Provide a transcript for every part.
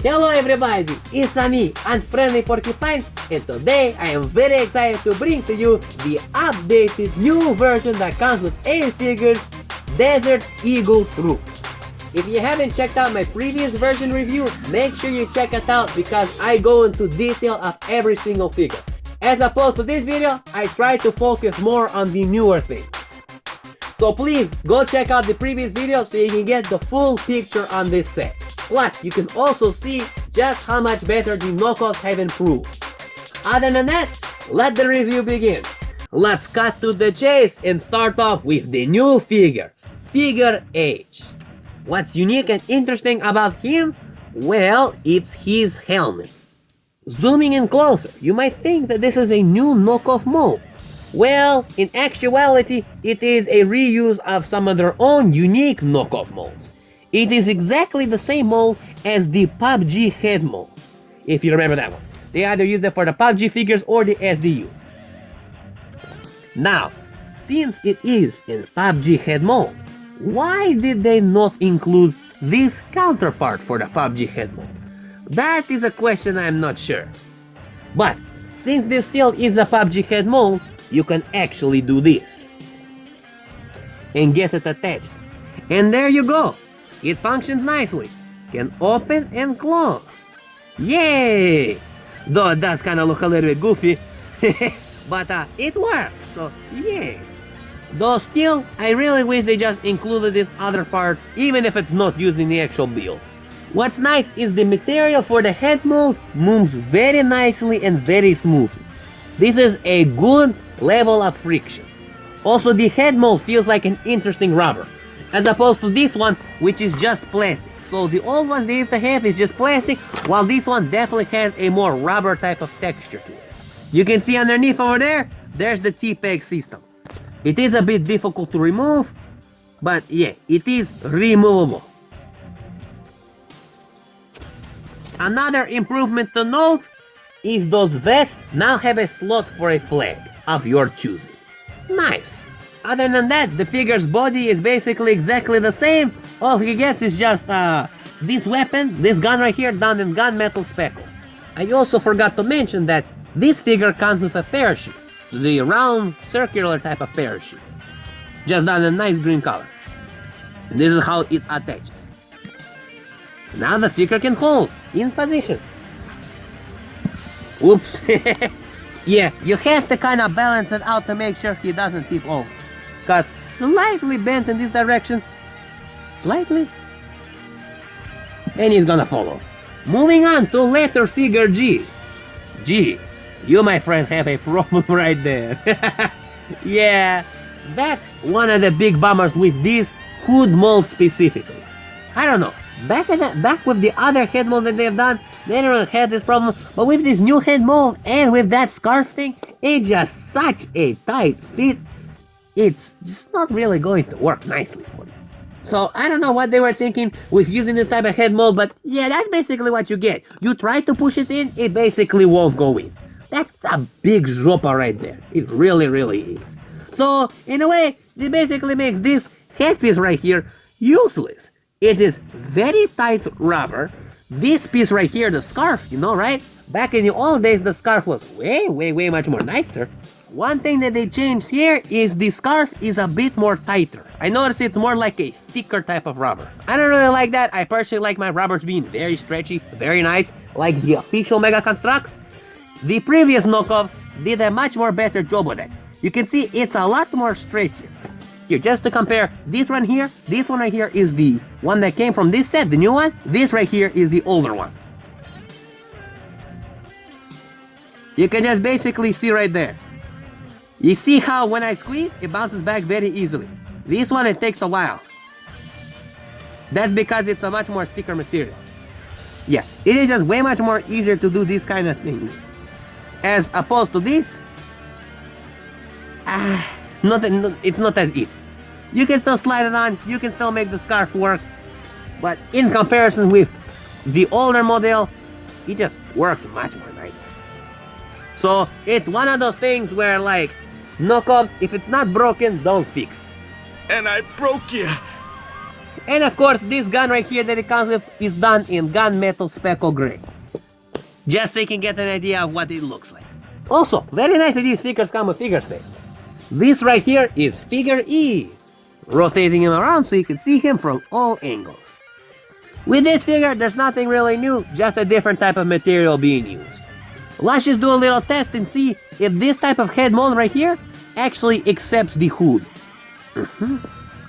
Hello everybody, it's me, Unfriendly Porcupine, and today I am very excited to bring to you the updated new version that comes with Ace Figures, Desert Eagle troops. If you haven't checked out my previous version review, make sure you check it out because I go into detail of every single figure. As opposed to this video, I try to focus more on the newer things. So please go check out the previous video so you can get the full picture on this set. Plus, you can also see just how much better the knockoffs have improved. Other than that, let the review begin. Let's cut to the chase and start off with the new figure, Figure H. What's unique and interesting about him? Well, it's his helmet. Zooming in closer, you might think that this is a new knockoff mold. Well, in actuality, it is a reuse of some of their own unique knockoff molds. It is exactly the same mold as the PUBG head mold, if you remember that one. They either use it for the PUBG figures or the SDU. Now, since it is in PUBG head mold, why did they not include this counterpart for the PUBG head mold? That is a question I'm not sure. But, since this still is a PUBG head mold, you can actually do this. And get it attached. And there you go! It functions nicely. Can open and close. Yay! Though it does kind of look a little bit goofy. But it works, so yay! Though still, I really wish they just included this other part, even if it's not used in the actual build. What's nice is the material for the head mold moves very nicely and very smoothly. This is a good level of friction. Also, the head mold feels like an interesting rubber, as opposed to this one, which is just plastic. So the old one they used to have is just plastic, while this one definitely has a more rubber type of texture to it. You can see underneath over there, there's the T-peg system. It is a bit difficult to remove, but yeah, it is removable. Another improvement to note is those vests now have a slot for a flag of your choosing. Nice. Other than that, the figure's body is basically exactly the same. All he gets is just this weapon, this gun right here, done in gunmetal speckle. I also forgot to mention that this figure comes with a parachute, the round circular type of parachute, just done in a nice green color. And this is how it attaches. Now the figure can hold in position. Oops. Yeah, you have to kind of balance it out to make sure he doesn't tip over. Because slightly bent in this direction, slightly, and he's gonna follow. Moving on to letter figure G. G, you my friend have a problem right there. Yeah, that's one of the big bummers with this hood mold specifically. I don't know, back with the other head mold that they've done, they don't really have this problem, but with this new head mold and with that scarf thing, it's just such a tight fit. It's just not really going to work nicely for them. So I don't know what they were thinking with using this type of head mold, but yeah, that's basically what you get. You try to push it in, it basically won't go in. That's a big zopa right there. It really, really is. So in a way, it basically makes this headpiece right here useless. It is very tight rubber. This piece right here, the scarf, you know, right? Back in the old days, the scarf was way much more nicer. One thing that they changed here is the scarf is a bit more tighter. I noticed it's more like a thicker type of rubber. I don't really like that. I personally like my rubbers being very stretchy, very nice, like the official Mega Construx. The previous knockoff did a much more better job with it. You can see it's a lot more stretchy. Here, just to compare, this one right here is the one that came from this set, the new one. This right here is the older one. You can just basically see right there. You see how when I squeeze, it bounces back very easily. This one, it takes a while. That's because it's a much more thicker material. Yeah, it is just way much more easier to do this kind of thing. As opposed to this, it's not as easy. You can still slide it on, you can still make the scarf work, but in comparison with the older model, it just works much more nicer. So it's one of those things where like, knockoff, if it's not broken, don't fix. And I broke you. And of course, this gun right here that it comes with is done in gunmetal speckle gray. Just so you can get an idea of what it looks like. Also, very nice that these figures come with figure stands. This right here is Figure E. Rotating him around so you can see him from all angles. With this figure, there's nothing really new, just a different type of material being used. Let's just do a little test and see if this type of head mold right here actually accepts the hood.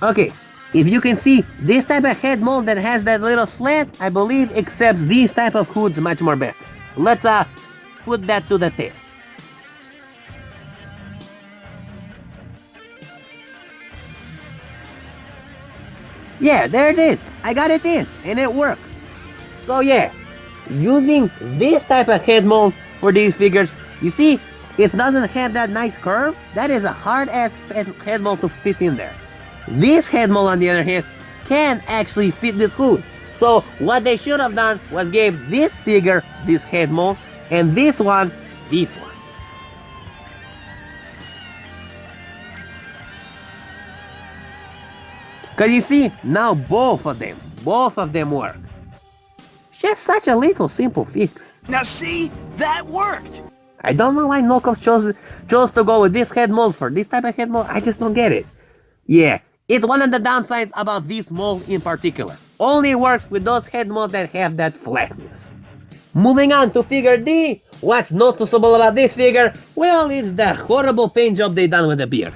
Okay, if you can see, this type of head mold that has that little slant, I believe accepts these type of hoods much more better. Let's put that to the test. Yeah, there it is. I got it in, and it works. So yeah, using this type of head mold for these figures, you see, it doesn't have that nice curve. That is a hard-ass head mold to fit in there. This head mold, on the other hand, can actually fit this hood. So what they should have done was gave this figure this head mold, and this one, this one. Because you see, now both of them work. Just such a little simple fix. Now see, that worked! I don't know why Knuckles chose to go with this head mold for this type of head mold, I just don't get it. Yeah, it's one of the downsides about this mold in particular. Only works with those head molds that have that flatness. Moving on to Figure D, what's noticeable about this figure? Well, it's the horrible paint job they done with the beard.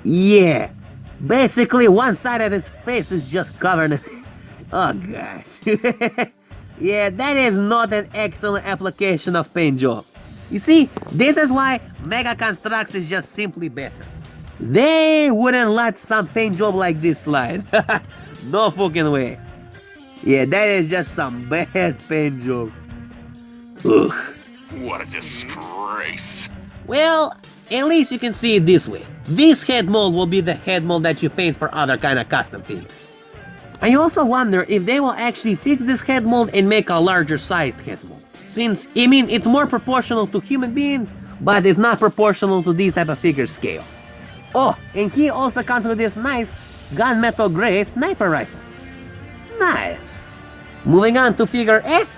Yeah. Basically, one side of his face is just covered in... Oh gosh. Yeah, that is not an excellent application of paint job. You see, this is why Mega Construx is just simply better. They wouldn't let some paint job like this slide. No fucking way. Yeah, that is just some bad paint job. Ugh. What a disgrace. Well, at least you can see it this way. This head mold will be the head mold that you paint for other kind of custom figures. I also wonder if they will actually fix this head mold and make a larger sized head mold. Since, I mean, it's more proportional to human beings, but it's not proportional to these type of figure scale. Oh, and he also comes with this nice gunmetal gray sniper rifle. Nice. Moving on to Figure F.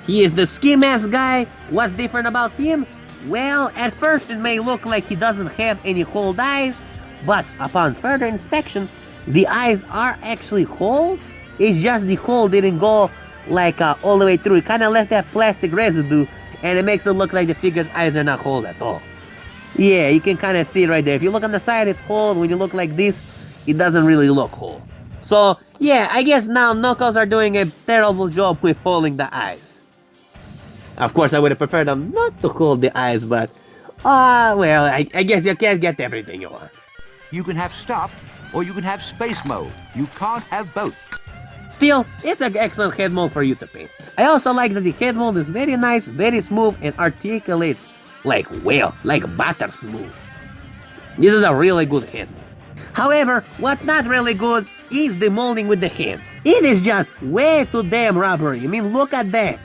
He is the ski mask guy. What's different about him? Well, at first it may look like he doesn't have any holed eyes, but upon further inspection, the eyes are actually holed. It's just the hole didn't go like all the way through. It kind of left that plastic residue, and it makes it look like the figure's eyes are not holed at all. Yeah, you can kind of see it right there. If you look on the side, it's holed. When you look like this, it doesn't really look whole. So, yeah, I guess now Knuckles are doing a terrible job with holding the eyes. Of course, I would have preferred them not to hold the eyes, but... well, I guess you can't get everything you want. You can have stuff, or you can have space mode. You can't have both. Still, it's an excellent head mold for you to paint. I also like that the head mold is very nice, very smooth, and articulates like butter smooth. This is a really good head mold. However, what's not really good is the molding with the hands. It is just way too damn rubbery. I mean, look at that.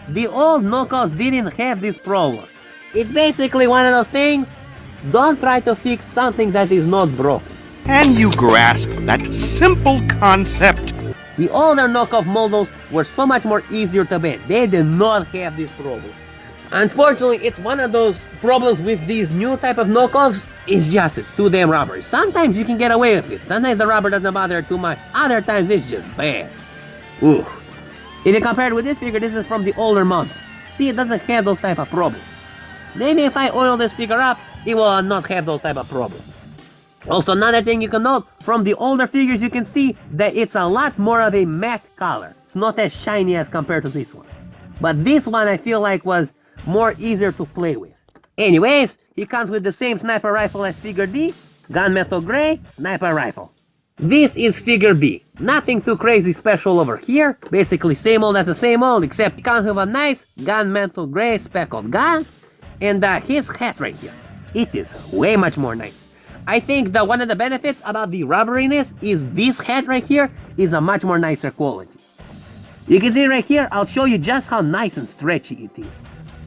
The old Knuckles didn't have this problem. It's basically one of those things, don't try to fix something that is not broken. And you grasp that simple concept. The older knockoff models were so much more easier to bend. They did not have this problem. Unfortunately, it's one of those problems with these new type of knockoffs. It's too damn rubbery. Sometimes you can get away with it. Sometimes the rubber doesn't bother too much. Other times it's just bad. Ooh. If you compare it with this figure, this is from the older model. See, it doesn't have those type of problems. Maybe if I oil this figure up, it will not have those type of problems. Also, another thing you can note, from the older figures you can see that it's a lot more of a matte color. It's not as shiny as compared to this one. But this one I feel like was more easier to play with. Anyways, he comes with the same sniper rifle as Figure D, gunmetal gray sniper rifle. This is Figure B. Nothing too crazy special over here. Basically same old as the same old, except he comes with a nice gunmetal gray speckled gun. And his hat right here. It is way much more nice. I think that one of the benefits about the rubberiness is this hat right here is a much more nicer quality. You can see right here, I'll show you just how nice and stretchy it is.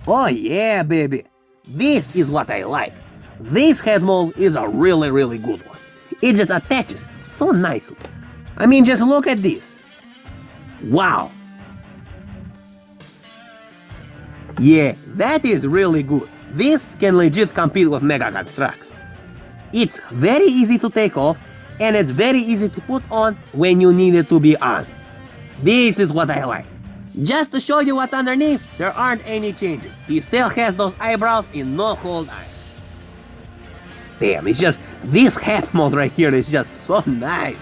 Oh yeah, baby. This is what I like. This head mold is a really, really good one. It just attaches so nicely. I mean, just look at this. Wow. Yeah, that is really good. This can legit compete with Mega Construx. It's very easy to take off, and it's very easy to put on when you need it to be on. This is what I like. Just to show you what's underneath, there aren't any changes. He still has those eyebrows in no cold eyes. Damn, it's just, this hat mold right here is just so nice.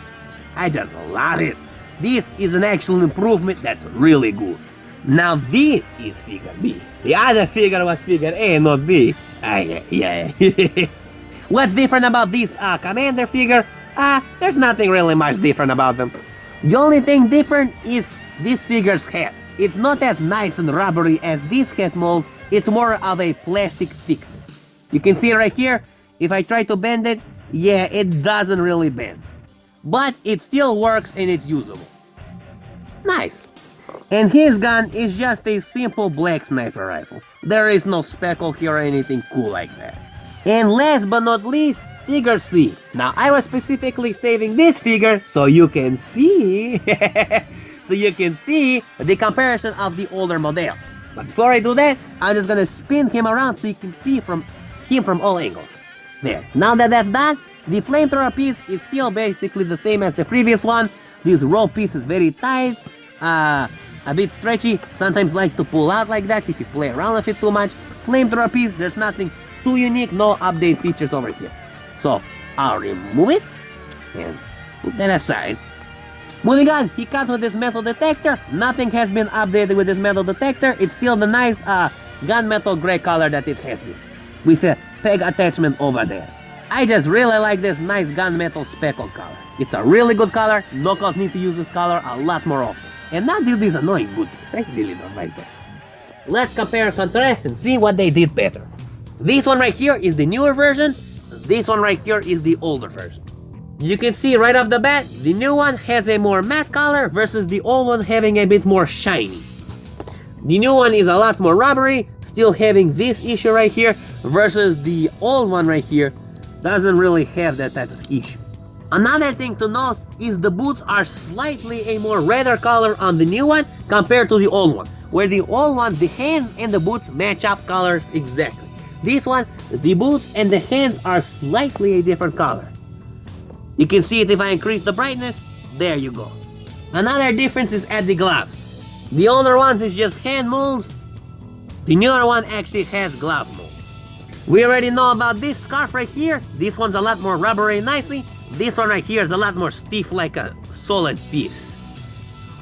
I just love it. This is an actual improvement that's really good. Now this is figure B. The other figure was figure A, not B. Yeah. What's different about this Commander figure? There's nothing really much different about them. The only thing different is this figure's head. It's not as nice and rubbery as this head mold, it's more of a plastic thickness. You can see right here, if I try to bend it, yeah, it doesn't really bend. But it still works and it's usable. Nice. And his gun is just a simple black sniper rifle. There is no speckle here or anything cool like that. And last but not least, figure C. Now I was specifically saving this figure so you can see the comparison of the older model. But before I do that, I'm just gonna spin him around so you can see him from all angles. There. Now that that's done, the flamethrower piece is still basically the same as the previous one. This rope piece is very tight, a bit stretchy, sometimes likes to pull out like that if you play around with it too much. Flamethrower piece, there's nothing too unique, no update features over here. So I'll remove it and put that aside. Moving on, he comes with this metal detector. Nothing has been updated with this metal detector. It's still the nice gunmetal gray color that it has been, with a peg attachment over there. I just really like this nice gunmetal speckle color. It's a really good color. Locals need to use this color a lot more often. And not do these annoying boot tricks. I really don't like that. Let's compare and contrast and see what they did better. This one right here is the newer version. This one right here is the older version. You can see right off the bat, the new one has a more matte color versus the old one having a bit more shiny. The new one is a lot more rubbery, still having this issue right here, versus the old one right here doesn't really have that type of issue. Another thing to note is the boots are slightly a more redder color on the new one compared to the old one, where the old one, the hands and the boots match up colors exactly. This one, the boots and the hands are slightly a different color. You can see it if I increase the brightness. There you go. Another difference is at the gloves. The older ones is just hand molds. The newer one actually has glove molds. We already know about this scarf right here. This one's a lot more rubbery and nicely. This one right here is a lot more stiff, like a solid piece.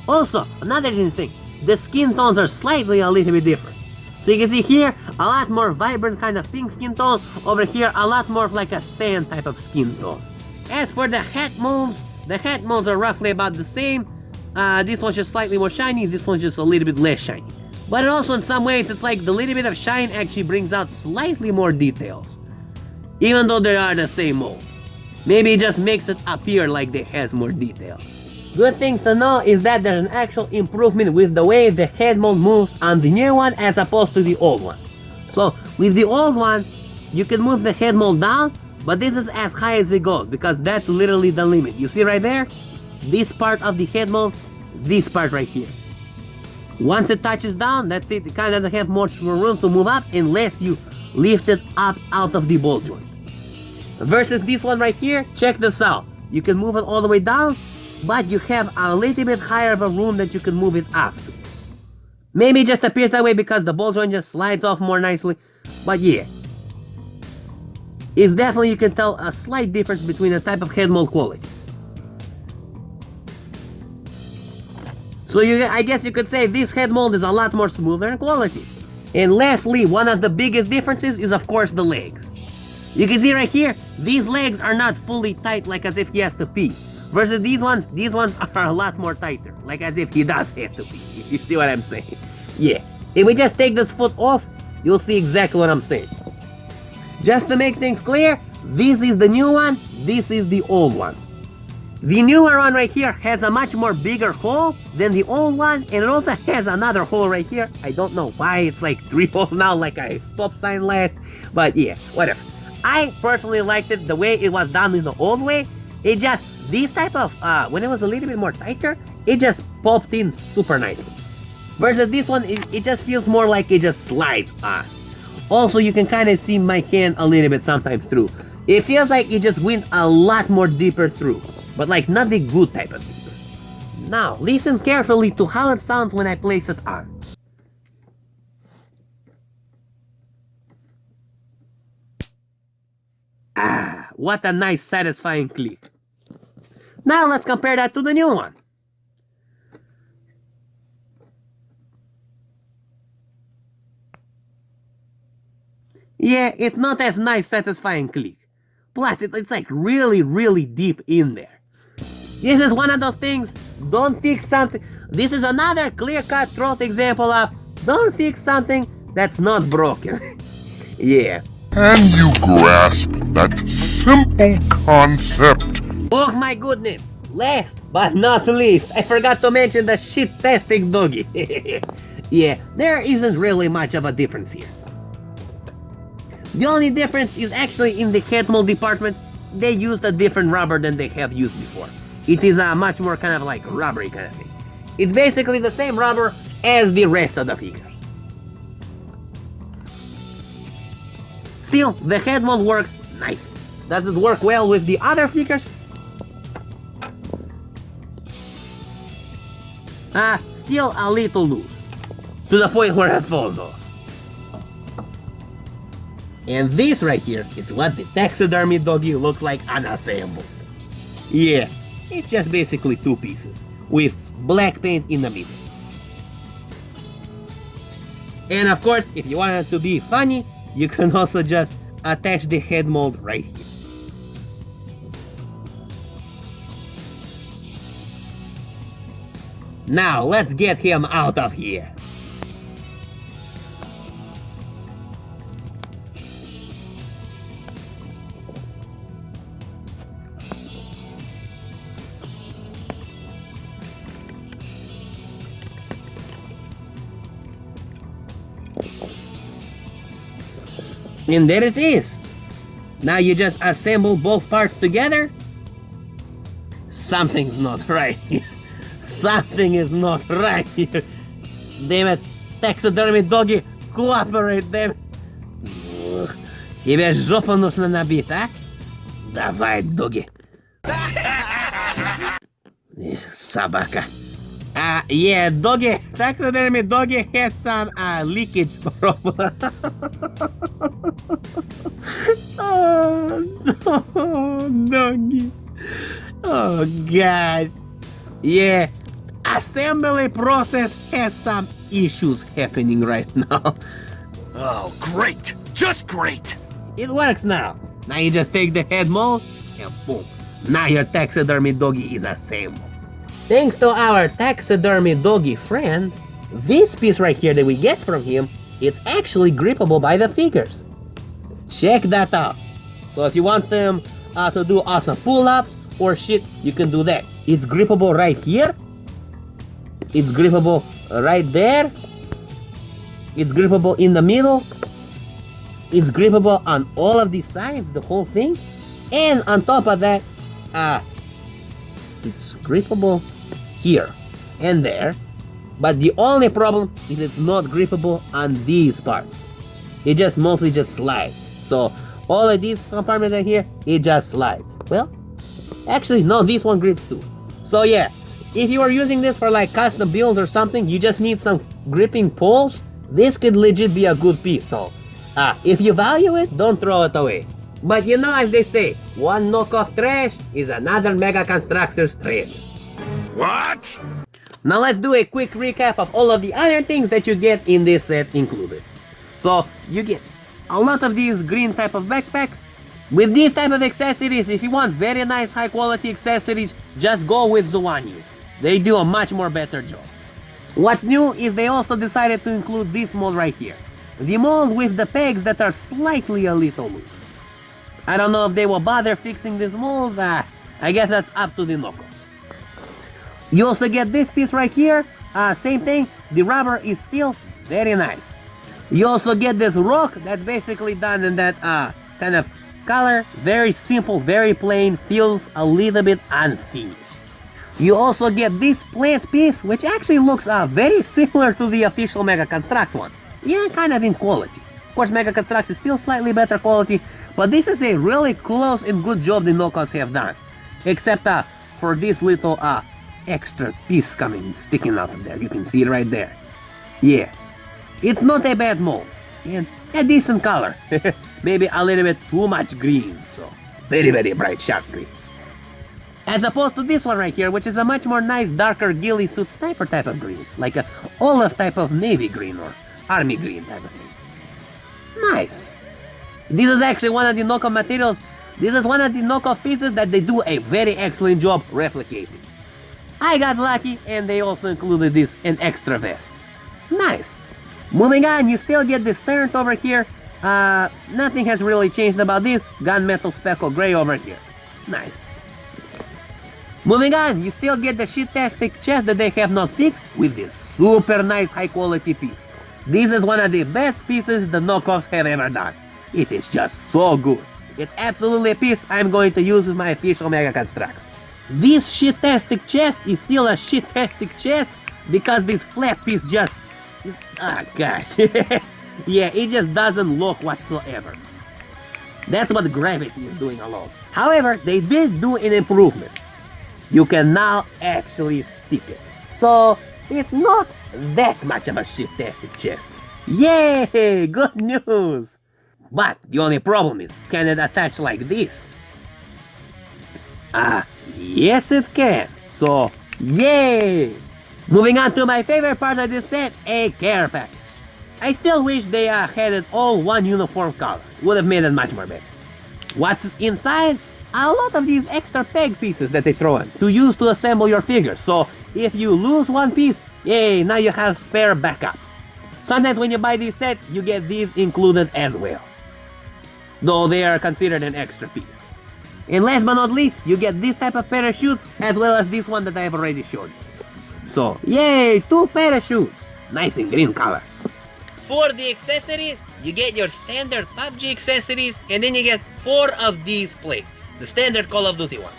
Also, another interesting thing, the skin tones are slightly a little bit different. So you can see here, a lot more vibrant kind of pink skin tone. Over here, a lot more of like a sand type of skin tone. As for the hat molds are roughly about the same. This one's just slightly more shiny, this one's just a little bit less shiny. But also in some ways, it's like the little bit of shine actually brings out slightly more details. Even though they are the same mold. Maybe it just makes it appear like it has more detail. Good thing to know is that there's an actual improvement with the way the head mold moves on the new one as opposed to the old one. So with the old one, you can move the head mold down, but this is as high as it goes because that's literally the limit. You see right there? This part of the head mold, this part right here. Once it touches down, that's it. It kind of doesn't have much more room to move up unless you lift it up out of the ball joint. Versus this one right here, check this out. You can move it all the way down, but you have a little bit higher of a room that you can move it up to. Maybe it just appears that way because the ball joint just slides off more nicely, but yeah. It's definitely, you can tell a slight difference between the type of head mold quality. So I guess you could say this head mold is a lot more smoother in quality. And lastly, one of the biggest differences is of course the legs. You can see right here, these legs are not fully tight like as if he has to pee. Versus these ones are a lot more tighter, like as if he does have to pee. You see what I'm saying? Yeah. If we just take this foot off, you'll see exactly what I'm saying. Just to make things clear, this is the new one, this is the old one. The newer one right here has a much more bigger hole than the old one, and it also has another hole right here. I don't know why it's like 3 holes now, like a stop sign light, but yeah, whatever. I personally liked it the way it was done in the old way. It just this type of, when it was a little bit more tighter, it just popped in super nicely. Versus this one, it just feels more like it just slides on. Also, you can kind of see my hand a little bit sometimes through. It feels like it just went a lot more deeper through, but like not the good type of deeper. Now, listen carefully to how it sounds when I place it on. Ah, what a nice satisfying click. Now let's compare that to the new one. Yeah, it's not as nice satisfying click. Plus, it's like really deep in there. This is one of those things, don't fix something. This is another clear-cut throat example of don't fix something that's not broken. Yeah. Can you grasp that simple concept? Oh my goodness! Last but not least, I forgot to mention the shit-tastic doggy. Yeah, there isn't really much of a difference here. The only difference is actually in the head mold department. They used a different rubber than they have used before. It is a much more kind of like rubbery kind of thing. It's basically the same rubber as the rest of the figures. Still, the head mold works nicely. Does it work well with the other figures? Still a little loose. To the point where it falls off. And this right here is what the taxidermy doggy looks like unassembled. Yeah, it's just basically two pieces, with black paint in the middle. And of course, if you want it to be funny, you can also just attach the head mold right here. Now let's get him out of here. And there it is. Now you just assemble both parts together. Something's not right here. Something is not right here. Damn it, taxidermy doggy, cooperate, damn it. Тебе жопа нужно набить, а? Давай, doggy. Собака. Yeah, doggy, taxidermy doggy has some leakage problem. Oh, no, doggy. Oh, gosh. Yeah, assembly process has some issues happening right now. Oh, great! Just great! It works now. Now you just take the head mold and boom. Now your taxidermy doggy is assembled. Thanks to our taxidermy doggy friend, this piece right here that we get from him, it's actually grippable by the figures. Check that out. So if you want them to do awesome pull-ups or shit, you can do that. It's grippable right here. It's grippable right there. It's grippable in the middle. It's grippable on all of these sides, the whole thing. And on top of that, it's grippable here and there. But the only problem is it's not grippable on these parts. It just mostly just slides. So all of these compartments right here, it just slides. Well, actually, no, this one grips too. So yeah, if you are using this for like custom builds or something, you just need some gripping poles, this could legit be a good piece. So if you value it, don't throw it away. But you know, as they say, one knockoff trash is another Mega Construxer's treasure. What? Now let's do a quick recap of all of the other things that you get in this set included. So you get a lot of these green type of backpacks. With these type of accessories, if you want very nice high quality accessories, just go with Zuanyu. They do a much more better job. What's new is they also decided to include this mold right here. The mold with the pegs that are slightly a little loose. I don't know if they will bother fixing this mold, I guess that's up to the knockoff. You also get this piece right here, same thing, the rubber is still very nice. You also get this rock that's basically done in that kind of Color, very simple, very plain, feels a little bit unfinished. You also get this plant piece, which actually looks very similar to the official Mega Construx one. Yeah, kind of in quality. Of course, Mega Construx is still slightly better quality, but this is a really close and good job the knockoffs have done. Except for this little extra piece sticking out of there. You can see it right there. Yeah, it's not a bad mold, and a decent color. Maybe a little bit too much green, so very, very bright sharp green. As opposed to this one right here, which is a much more nice, darker ghillie suit sniper type of green, like a olive type of navy green or army green type of thing. Nice. This is actually one of the knockoff materials. This is one of the knockoff pieces that they do a very excellent job replicating. I got lucky, and they also included this an extra vest. Nice. Moving on, you still get this turret over here. Nothing has really changed about this. Gunmetal speckle gray over here. Nice. Moving on, you still get the Shit-tastic chest that they have not fixed with this super nice high quality piece. This is one of the best pieces the knockoffs have ever done. It is just so good. It's absolutely a piece I'm going to use with my official Mega Construx. This Shit-tastic chest is still a Shit-tastic chest because this flap piece just is, gosh. Yeah, it just doesn't look whatsoever. That's what gravity is doing alone. However, they did do an improvement. You can now actually stick it. So, it's not that much of a Shit-tastic chest. Yay! Good news! But the only problem is, can it attach like this? Yes it can. So, yay! Moving on to my favorite part of this set, a care package. I still wish they had it all one uniform color. Would have made it much more better. What's inside? A lot of these extra peg pieces that they throw in to use to assemble your figures. So if you lose one piece, yay, now you have spare backups. Sometimes when you buy these sets, you get these included as well, though they are considered an extra piece. And last but not least, you get this type of parachute as well as this one that I have already showed you. So yay, 2 parachutes, nice in green color. For the accessories, you get your standard PUBG accessories, and then you get 4 of these plates, the standard Call of Duty one.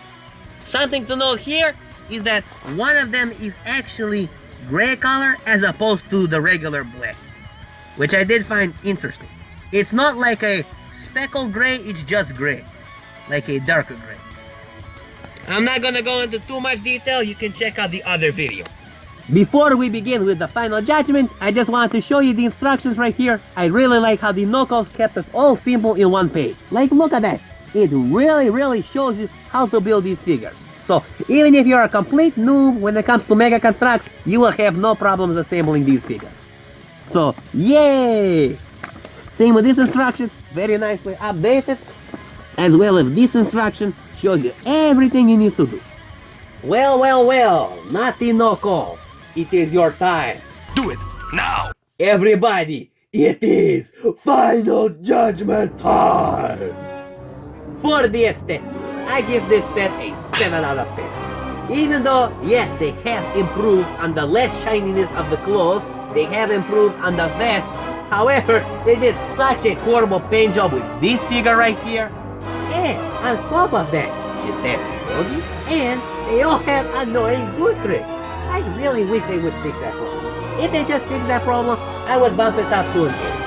Something to note here is that one of them is actually gray color as opposed to the regular black, which I did find interesting. It's not like a speckled gray, it's just gray, like a darker gray. I'm not gonna go into too much detail, you can check out the other video. Before we begin with the final judgment, I just wanted to show you the instructions right here. I really like how the knockoffs kept it all simple in one page. Like, look at that. It really shows you how to build these figures. So, even if you're a complete noob when it comes to Mega Construx, you will have no problems assembling these figures. So, yay! Same with this instruction, very nicely updated. As well as this instruction shows you everything you need to do. Well, naughty knockoffs. It is your time. Do it now! Everybody, it is final judgment time! For the aesthetics, I give this set a 7 out of 10. Even though, yes, they have improved on the less shininess of the clothes, they have improved on the vest. However, they did such a horrible paint job with this figure right here. And on top of that, Shit-tastic bogey, and they all have annoying boot tricks. I really wish they would fix that problem. If they just fix that problem, I would bump it up to an 8.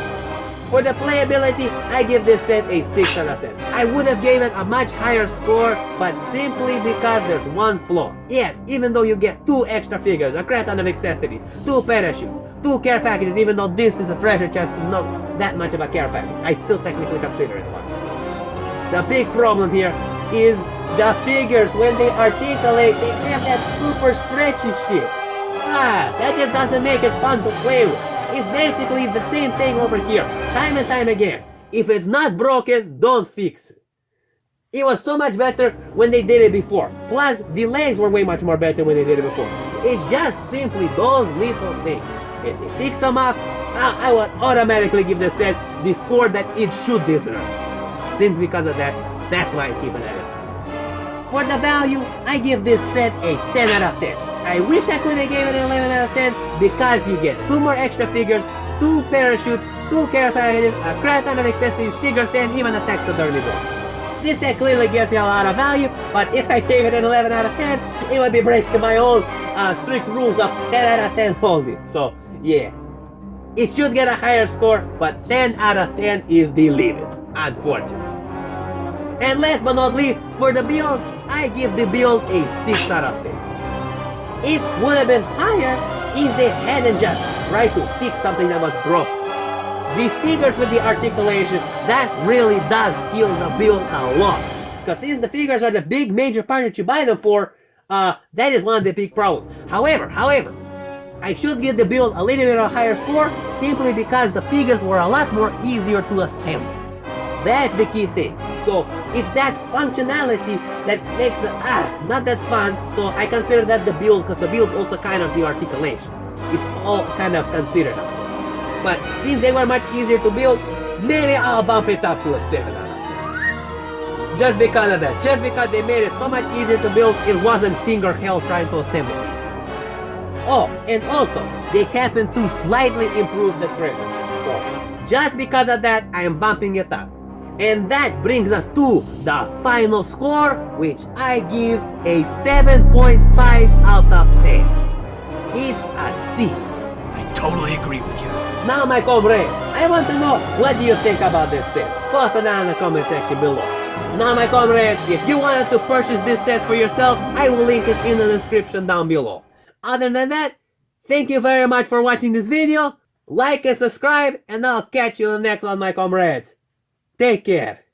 For the playability, I give this set a 6 out of 10. I would have gave it a much higher score, but simply because there's one flaw. Yes, even though you get 2 extra figures, a crap ton of accessories, 2 parachutes, 2 care packages, even though this is a treasure chest, not that much of a care package, I still technically consider it one. The big problem here is the figures. When they articulate, they have that super stretchy shit. That just doesn't make it fun to play with. It's basically the same thing over here, time and time again. If it's not broken, don't fix it. It was so much better when they did it before. Plus, the legs were way much more better when they did it before. It's just simply those little things. If they fix them up, I would automatically give this set the score that it should deserve. Since because of that, that's why I keep it at a 6. For the value, I give this set a 10 out of 10. I wish I could have gave it an 11 out of 10 because you get 2 more extra figures, 2 parachutes, 2 care packages, a crap ton of accessories, figures, and even a taxidermy dog. This set clearly gives you a lot of value, but if I gave it an 11 out of 10, it would be breaking my own strict rules of 10 out of 10 only. So, yeah. It should get a higher score, but 10 out of 10 is the limit, unfortunately. And last but not least, for the build, I give the build a 6 out of 10. It would have been higher if they hadn't just tried to fix something that was broken. The figures with the articulation, that really does kill the build a lot. Because since the figures are the big major part that you buy them for, that is one of the big problems. However, I should give the build a little bit of a higher score simply because the figures were a lot more easier to assemble. That's the key thing. So it's that functionality that makes it not that fun. So I consider that the build, because the build is also kind of the articulation. It's all kind of considered. But since they were much easier to build, maybe I'll bump it up to a 7 out of 10. Just because of that. Just because they made it so much easier to build, it wasn't finger hell trying to assemble it. Oh, and also, they happen to slightly improve the treasure chest. So, just because of that, I am bumping it up. And that brings us to the final score, which I give a 7.5 out of 10. It's a C. I totally agree with you. Now, my comrades, I want to know what do you think about this set. Post it down in the comment section below. Now, my comrades, if you wanted to purchase this set for yourself, I will link it in the description down below. Other than that, thank you very much for watching this video. Like and subscribe, and I'll catch you on the next one, my comrades. Take care.